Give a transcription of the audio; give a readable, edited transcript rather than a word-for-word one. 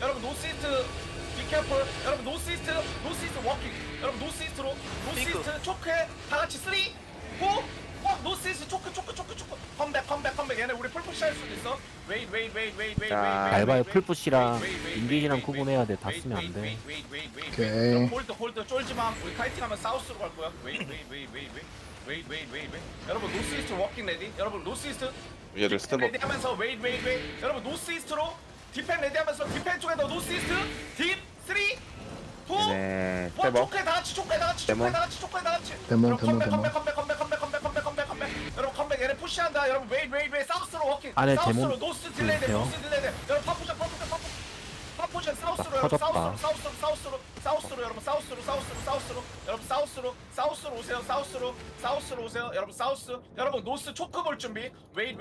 여러분 노스이스트 비케어풀. 여러분 노스이스트 워킹. 여러분 노스이스트로 노스이스트 초크해. 다 같이 3 4 노스이스트 초크 컴백. 얘네 우리 풀푸시 할 수도 있어. 웨이 알바의 풀푸시랑 인게이지랑 구분해야 돼. 다 쓰면 안 돼. 오케이. 홀드 쫄지마. 우리 카이팅하면 사우스로 갈 거야. 웨이. 여러분 노스이스트 워킹 레디. 여러분 노스이스트 얘들 스텝업. 레디 하면서 웨이. 여러분 노스이스트로 디펜 레디 하면서 디펜 쪽에서 노스이스트 딥 3 2 얘네 1 스텝업. 초크해 다 같이. 데몬, 여러분 데몬. 컴백. 여러분 컴백. 얘네 푸시한다. 여러분 웨이 사우스로 워킹. 안에 사우스로 데몬 노스 딜레이드. 있어요? 여러분 파포션 사우스로. 여러분 터졌다. 사우스로 여러분 사우스로 오세요. 여러분 사우스. 여러분 노스 초크 볼 준비. 웨이